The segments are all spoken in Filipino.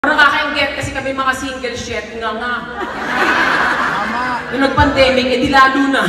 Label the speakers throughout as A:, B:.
A: Nakaka-engget kasi kami mga single shit nga. Yung nag-pandemic, di lalo na.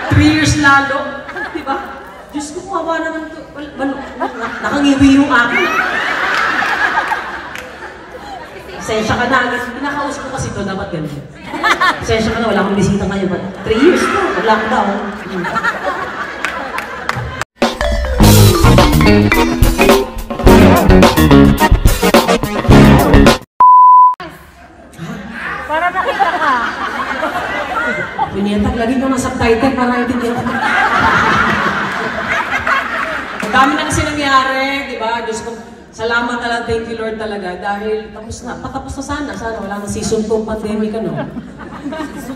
A: 3 years lalo. Diba? Diyos ko, kawawa naman to. Nakangiwi yung akin. Sensya ka na. Pinakaus ko kasi to, dapat ganun. Sensya ka na, wala akong bisita ngayon. 3 years to, lockdown.
B: Para makita ka.
A: Piniyatag, lagi nyo ng subtitle para hindi ako. Ang dami na kasi nangyari, di ba? Diyos ko, salamat talaga, thank you Lord talaga. Dahil tapos na, patapos na sana. Sana wala nang season 2 pandemic, ano?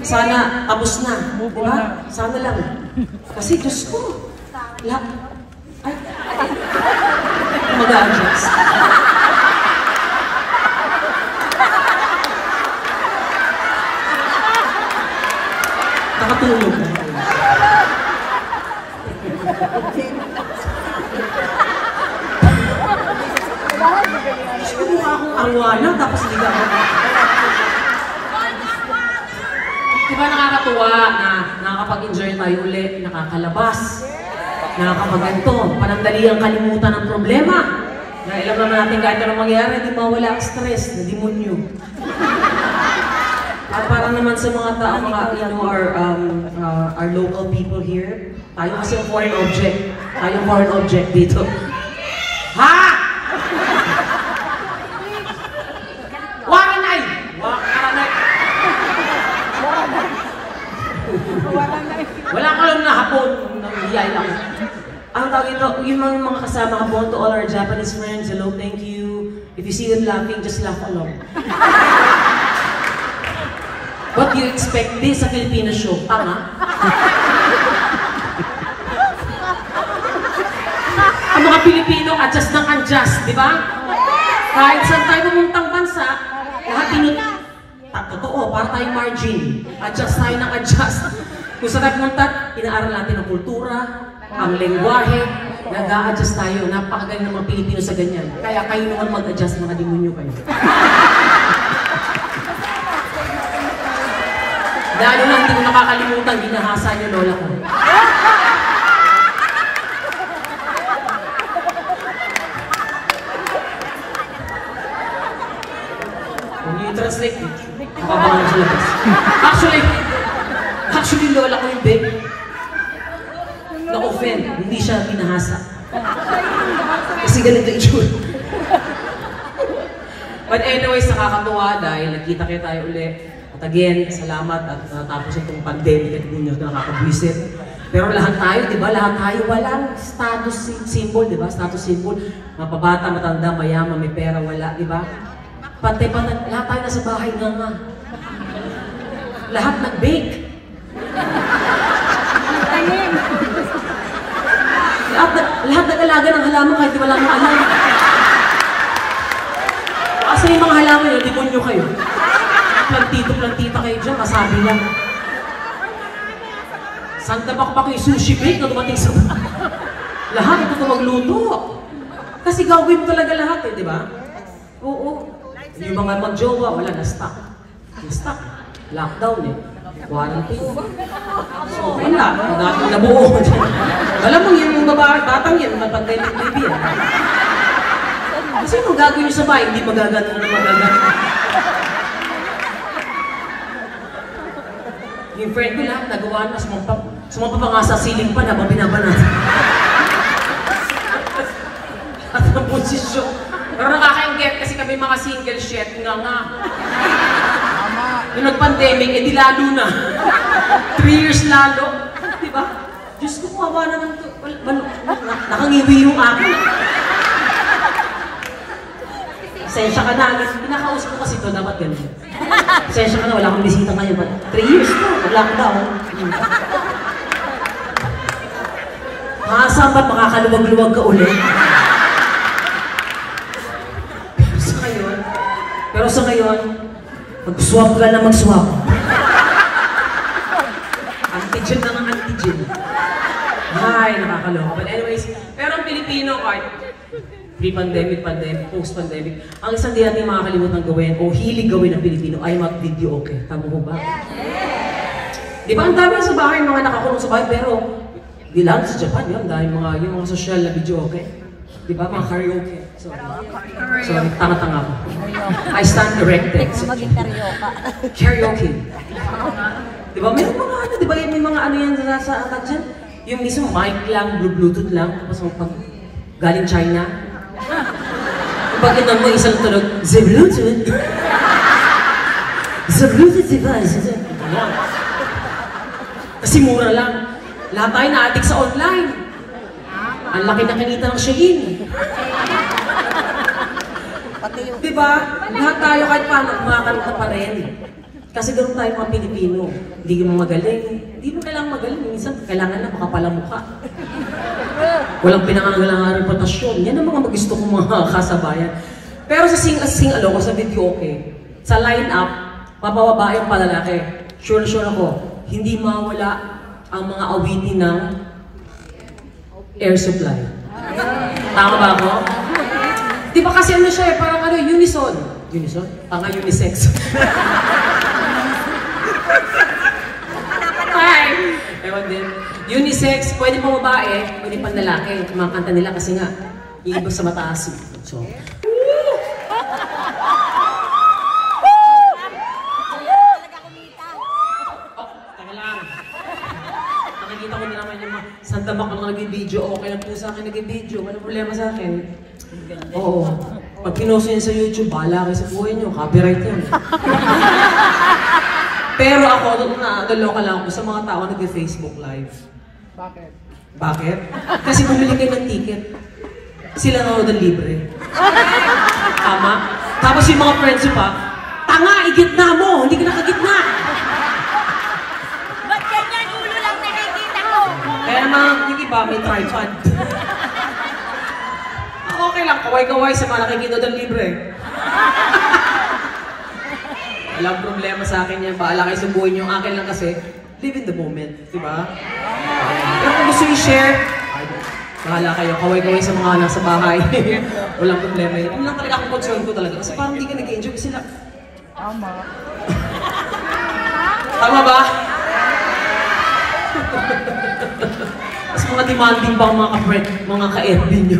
A: Sana tapos na, di ba? Sana lang. Kasi Diyos ko, ay, mag-a-adjust. Nakatulog na. Gusto mo akong arwana, tapos hindi ka ako. Diba nakakatuwa na nakakapag-enjoy tayo ulit, nakakalabas, nakakapaganto, panandali ang kalimutan ng problema. Na alam naman natin kahit anong mangyari, hindi mawala ang stress na demonyo. At para naman sa mga tao, our local people here, tayo kasi ang foreign object. Tayo ang foreign object dito. Ha? Waranay! Waranay! Wala ka lang na hapon. Nangyay lang. Ang tawag ito, yung mga kasama hapon, to all our Japanese friends, hello, thank you. If you see them laughing, just laugh along. What do you expect this sa Filipino show? Tama? Ang mga Pilipino, adjust ng adjust, di ba? Kahit saan tayo pumuntang bansa, lahat totoo, para tayong margin. Adjust tayo ng adjust. Kung saan tayo pumunta, inaaral natin ang kultura, ang lengguwahe, nag-a-adjust tayo. Napakagaling ng mga Pilipino sa ganyan. Kaya kayo naman mag-adjust, mga demonyo kayo. Lalo na hindi ko nakakalimutan, ginahasa niyo lola ko. Kung i-translate, makabangan sa labas. Actually, lola ko yung big. Na-offend, hindi siya ginahasa. Kasi ganito itsura. But anyways, nakakatuwa dahil nakita kayo tayo ulit. At again, salamat at natapos itong pandemic at hindi nyo nakakabwisit. Pero lahat tayo, di ba? Lahat tayo walang status symbol, di ba? Status symbol. Mapabata, matanda, mayaman, may pera, wala, di ba? Pantay-pantay, lahat tayo nasa bahay nga. Lahat nag-bake. Lahat nag-alaga ng halaman kahit wala nang alam. Kasi yung mga halaman yun, demonyo kayo. Plantito-plantita kayo dyan, masabi lang. Saan tabak-bak yung sushi bake na dumating sa lahat, ito ko magluto. Kasi gawin mo talaga lahat eh, di ba? Oo. Yung mga mag-jowa, wala, na-stuck. Na-stuck. Lockdown eh. Quarantine. So, wala. Natin nabuo. Alam mo, yung batang yan, mapag-pandemic baby yan. Kasi kung gagawin nyo sa bahay, hindi magagano na magagano. Yung friend ko lahat, nagawa na, sumampa pa nga sa ceiling pa, habang binabanat. At ang posisyon. Pero nakaka-engget kasi kami mga single shit nga. Yung nag-pandemic, di lalo na. 3 years lalo. Diba? Diyos ko, kawawa naman to. Nakangiwi yung akin. Sensya ka na. Pinakaus ko kasi to, dapat ganun. Sensya ka na, wala akong bisita ngayon. 3 years to, lockdown. Saan ba't makakaluwag-luwag ka ulit? Pero sa ngayon, mag-swap ka na mag-swap. Antigen na ng antigen. Ay, nakakaloka. But anyways, pero ang Pilipino art, Pre-pandemic, pandemic, post-pandemic. Ang isang di natin makakalimutan gawin o hilig gawin ng Pilipino ay mag-video okay. Tama mo ba? Di ba ang dami sa bahay, mga nakakulong sa bahay, pero di lang sa Japan yun, dahil yung mga social na video okay. Di ba? Mga karaoke. So tanga-tanga ko. I stand erected.
B: Maging karaoke.
A: Karaoke. Di ba? May mga ano, di ba? May mga ano yan sa atat dyan? Yung mismo mic lang, Bluetooth lang, tapos pag galing China. Pag ito mo isang tunog, the Bluetooth. The Bluetooth device. Kasi mura lang. Lahat tayo na-addict sa online. Ang laki na kinita ng Shein. Diba? Lahat tayo kahit paano, makakanta pa rin. Kasi ganoon tayo mga Pilipino. Hindi mo magaling. Hindi mo kailangan magaling. Minsan, kailangan na makapalamukha. Walang pinangangalang reputasyon. Yan ang mga gusto kong mga kasabayan. Pero sa sing-alo ko, sa video okay, sa line-up, mapababae ang palalaki. Sure ako, hindi mawala ang mga awitin ng air supply. Tama ba ako? Di ba kasi ano siya eh, parang ano, unison. Unison? Tanga unisex. Hi! Ewan din. Unisex, pwede pa babae, pwede pa lalaki. Mga kanta nila kasi nga, yung iba sa mataas. So, nakikita ko na naman yung mga sandamak ko na nag-video, okay lang po sa akin nag-video, walang problema sa akin. Oo. Pag pinost niya sa YouTube, bahala kayo sa buhay niyo, copyright yan. Pero ako, naloka lang ako sa mga tao na nag-Facebook live.
B: Bakit?
A: Bakit? Kasi bumili kayo ng ticket. Sila nanonood ng libre. Tama? Tapos yung mga friends nyo pa, tanga, igitna mo! Hindi ka nakagitna!
B: Ba't ganyan ulo lang nakikita ko?
A: Kaya naman, yung iba may tripod. Ako okay lang, kaway-kaway sa mga nakikita ng libre. Walang problema sa akin yan, baala kayo sa buhay niyo. Yung akin lang kasi, live in the moment, di ba? Pero kung gusto i-share, bahala kayo, kaway-kaway sa mga nasa bahay. Walang problema yun. Yun lang talaga akong concern ko talaga. Kasi parang hindi ka nag-enjoy sila.
B: Tama.
A: Tama ba? Mas mga demanding pa ang mga ka-FB nyo.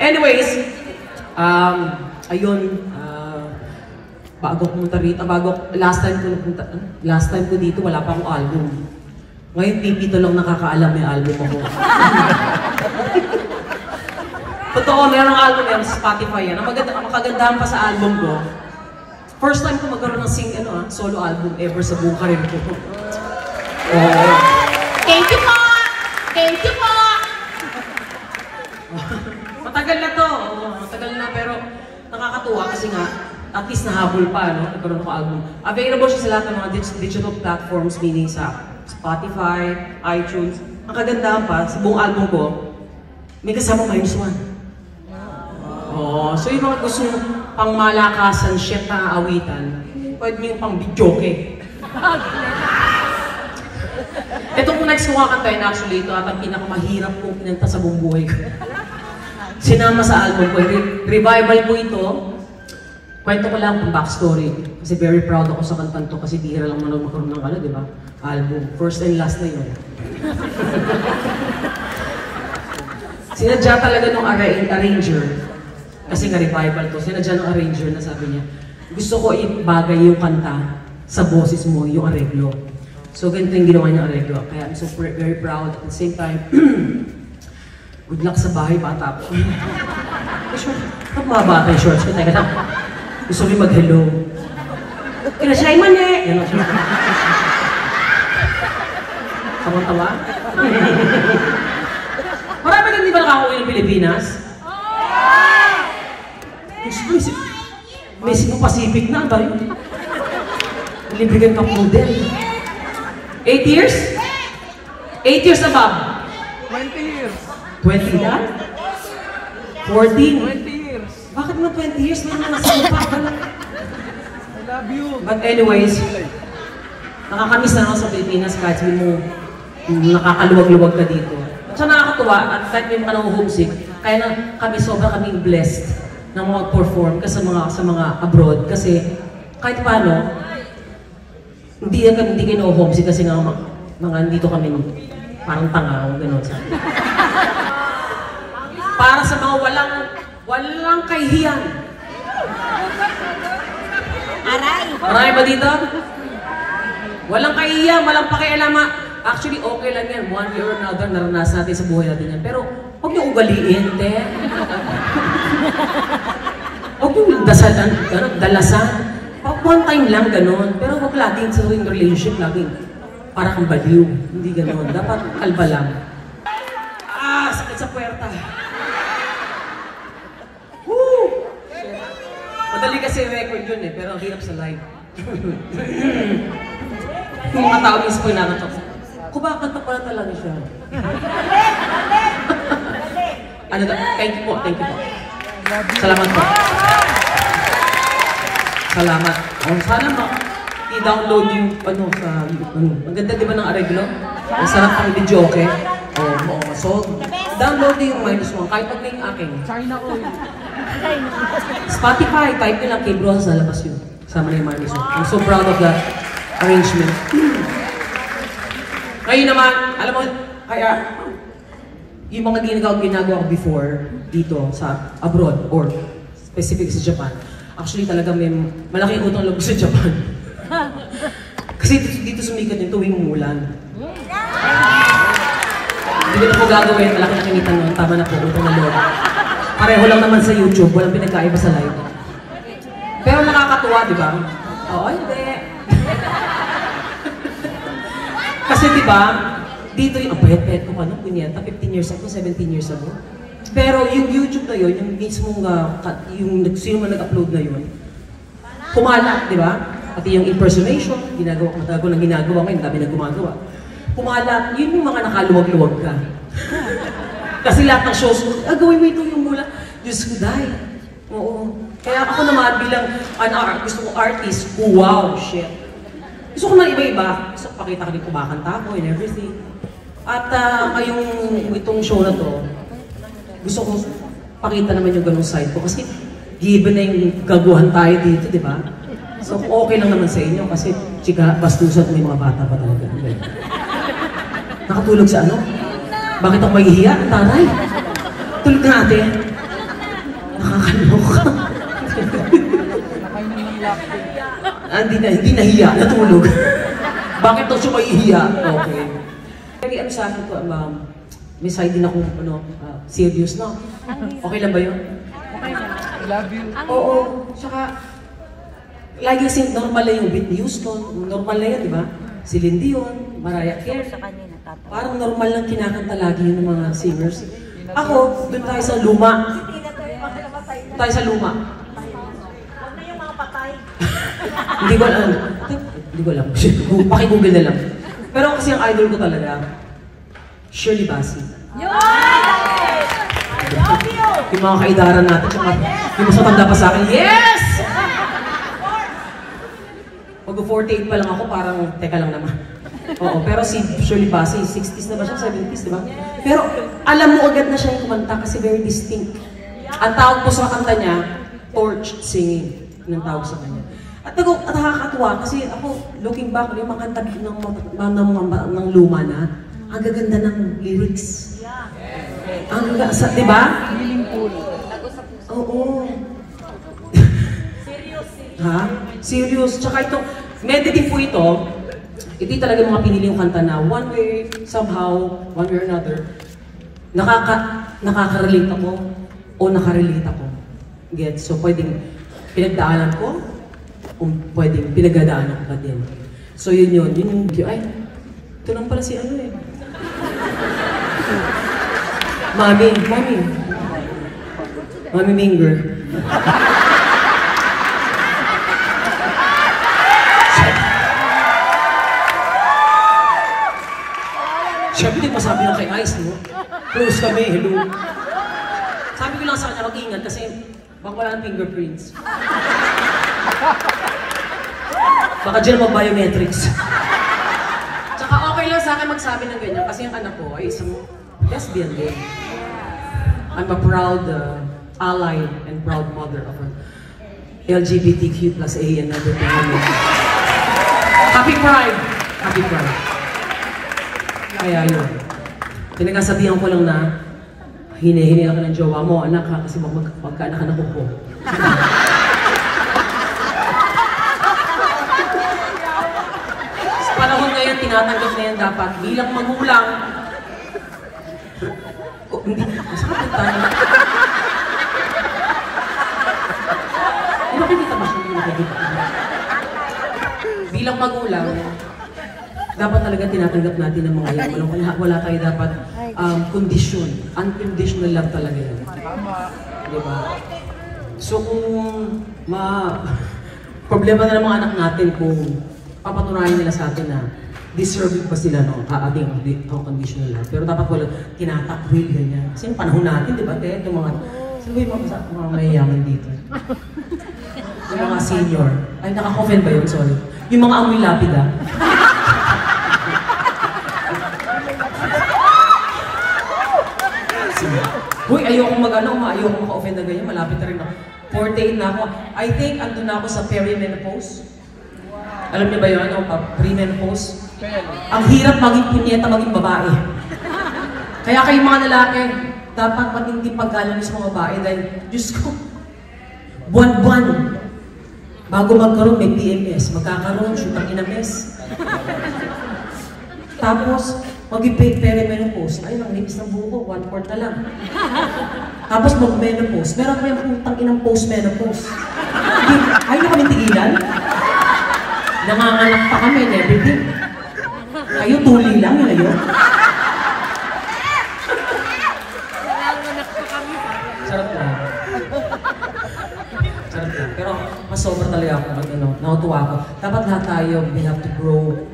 A: Anyways, ayun, bago pumunta rito, last time ko dito, wala pa akong album. Ngayon, pipito lang nakakaalam may album ako. Totoo, meron ng album yan sa Spotify yan. Ang makagandahan pa sa album ko, first time ko magkaroon ng solo album ever sa buong karir ko. Oh.
B: Thank you po! Thank you po!
A: Matagal na to. Matagal na, pero nakakatuwa kasi nga, at least nahabol pa, no? Nagkaroon ko album. Available siya sa lahat ng mga digital platforms, meaning sa Spotify, iTunes. Ang kagandahan pa, sa buong album ko, may kasama -1. Oh, so yung mga gusto nyo pang malakasan, shit na awitan, pwede nyo yung pang videoke. Itong next ko kakantayin, actually, ito at ang pinakamahirap kong pinanta sa buong buhay ko. Sinama sa album ko, revival po ito. Kwento ko lang ang backstory. Kasi very proud ako sa kantan to kasi bihira lang magkaroon ng di ba? Album. First and last na yun. Sinadya talaga nung arranger. Kasi nga revival to. Sinadya nung arranger na sabi niya, gusto ko ibagay yung kanta sa boses mo, yung areglo. So ganito yung ginawa niya areglo. Kaya I'm so very proud. At the same time, good luck sa bahay, bata ko. Pag mga bata yung shorts ko, teka lang. Gusto ko mag-hello. Kinasay man eh! Yan ang siya. Tawang-tawa? Marami ka hindi ba nakakauwi ng Pilipinas? Mexico Pacific na ba yun? Librigan ka po din. 8 years? 8 years na ba?
B: 20 years.
A: 20 na? 14?
B: 20 years.
A: Bakit mo 20 years? May mga nasipa ka lang.
B: I love you.
A: But anyways, nakakamiss na ako sa Pilipinas kahit sabi mo nakakaluwag-luwag ka dito. At siya nakakatuwa at kahit may mga nang homesick, Kaya na kami sobrang kaming blessed na mag-perform sa mga abroad kasi kahit paano, hindi kayo homesick kasi nga mga dito kami parang tanga o gano'n. Para sa mga walang kahihiyan.
C: Aray!
A: Marami ba dito? Walang kahihiyan, walang pakialama. Actually, okay lang yan. One way or another, naranasan natin sa buhay natin yan. Pero, huwag niyo ugaliin, te. Huwag niyo dalasan. One time lang, gano'n. Pero huwag laging sa relationship, laging para kang baliw. Hindi gano'n. Dapat kalba lang. Sakit sa puwerta. Woo! Madali kasi record yun eh, pero ang hirap sa live. Yung mga tao mismo yung nakatok. Kumakanta pala talaga siya. Ano to? Thank you po. Salamat po. Salamat. Sana i-download yung sa ang ganda di ba ng areglo? Ang sarap ang video, okay? So, download din yung -1 kahit pag na yung akin.
B: China oil.
A: Spotify, type nyo lang kay Bro sa labas yun. Sama na yung -1. I'm so proud of that arrangement. Ngayon naman, alam mo, kaya yung mga ginagawa ko before dito sa abroad or specific sa Japan, actually talaga may malaking utang loob sa Japan. Kasi dito sumikat yung tuwing umulan. Hindi ko na po gagawin, malaki na kinitan nun, tama na po, utang na loob. Pareho lang naman sa YouTube, walang pinagkaiba sa live. Pero nakakatuwa, di ba? Oo, hindi. Kasi di ba, dito yung, payat-payat ko pa nung kunyata, 15 years ago, 17 years ago. Pero yung YouTube na yun, yung mismong, yung sino man nag-upload na yun, kumalat, di ba? Pati yung impersonation, matagal na ginagawa ngayon, dami na gumagawa. Kumalat, yun yung mga nakaluwag-luwag ka. Kasi lahat ng shows, gawin mo ito yung mula, Diyos ko, dahil. Oo. Kaya ako naman bilang gusto ko artist, wow, shit. Gusto ko na iba-iba. Gusto ko pakita ka rin kumakanta ako and everything. At ngayong itong show na to, gusto ko pakita naman yung ganong side ko. Kasi given na yung gaguhan tayo dito, di ba? So okay lang naman sa inyo kasi chika, bastusan may mga bata pa talaga. Nakatulog sa ano? Bakit ako mahihiya? Taray! Tulog na ate. Nakakaloka.
B: Nakainom ng lactate.
A: Hindi nahiya, natulog. Bakit daw siya mahihiya? Okay. Kaya sa akin ko, may side din akong serious na. Okay lang ba yun?
B: I love you.
A: Oo. Tsaka, lagi kasi normal na yung Whitney Houston. Normal na yan, di ba? Celine Dion, Mariah Carey. Parang normal lang kinakanta lagi yun ng mga singers. Ako, doon tayo sa luma. Tayo sa luma.
C: Huwag na yung mga patay.
A: Hindi ko alam. Hindi ko alam. Paki-google na lang. Pero kasi ang idol ko talaga, Shirley Bassey. Yung mga kaidaran natin, tsaka yung mas matanda pa sa akin, yes! Mag-48 pa lang ako, parang, teka lang naman. Oo, pero si Shirley Bassey, 60s na ba siya? 70s, di ba? Pero alam mo agad na siya yung kumanta kasi very distinct. Ang tawag po sa kanta niya, torch singing. Yung tawag sa kanya. At nakakatuwa kasi ako, looking back, yung mga kanta ng luma na, ang gaganda ng lyrics. Ang gaganda, di ba?
B: Meaningful.
A: Oo. Ha? Serious. Tsaka ito, medley po ito. Ito talaga mga pinili yung kanta na one way, somehow, one way or another, nakaka-relate ako o nakarelate ako. Get? So, pwedeng pinagdaanan ko o pwedeng pinagdaanan ko pa din. So, yun yun. Yun yung, ay, ito lang pala si ano eh. Mami Minger. Siyempre, di masabi lang kay Ice, no? Close kami, hello. Sabi ko lang sa kanya, mag-ingat kasi baka wala ng fingerprints. Baka dyan mag-biometrics. Tsaka okay lang sa akin magsabi ng ganyan kasi yung anak ko ay isang lesbian din. I'm a proud ally and proud mother of a LGBTQ plus A and other family. Happy Pride! Happy Pride. Kaya yun. Pinagkasabihan ko lang na hini-hini lang ka ng jowa mo, anak ha, kasi magkaanak ka na po. Sa panahon ngayon, tinatanggap na yan dapat bilang magulang. Oh, hindi, masakit tayo. Nakikita ba siya? Nakikita. Bilang magulang, dapat talaga tinatanggap natin ang mga yan. Wala tayo dapat kondisyon. Unconditional love talaga yan. Diba? So kung problema na ng mga anak natin kung papatunayan nila sa atin na deserving pa sila ng ating unconditional love. Pero dapat wala tinatakwil ganyan. Kasi yung panahon natin, di ba? Yung mga, sino ba yung mga mayayaman dito? Yung mga senior. Ay, naka-offend ba yun? Sorry. Yung mga amoy lapida. Uy, ayokong ayokong maka-offend na ganyan. Malapit na rin ako. 48 na ako. I think, andun na ako sa perimenopause. Alam niyo ba yun? O pre-menopause? Ang hirap maging punyeta, maging babae. Kaya kayong mga lalaki, dapat matindi paggalang sa mga babae dahil, Diyos ko, buwan-buwan, bago magkaroon may PMS, magkakaroon, shoot ang inames. Tapos, mag-perimenopause, ay, ang nipis ng buko, 1/4 na lang. Tapos mag-menopause, meron pa yung putang inang post-menopause. Ayaw na kami tigilan. Nanganganak pa kami and everything. Kayo tuli lang yun ayun.
C: Nanganganak pa kami.
A: Sarap lang. Sarap lang. Pero mas sobra talaga ako. Natutuwa ako. Dapat lahat tayo, we have to grow,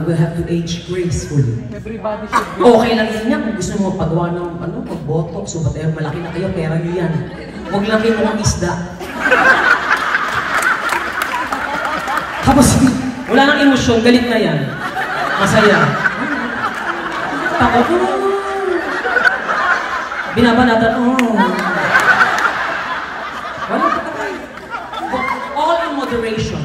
A: we have to age gracefully.
B: Everybody should be.
A: Okay lang yun yan. Kung gusto mo magpagawa ng mag-botox, so malaki na kayo, pera nyo yan. Huwag lang kayo mukhang isda. Tapos, wala nang emosyon, galit na yan. Masaya. Takot. Binabanatan. Wala pa tayo. All in moderation.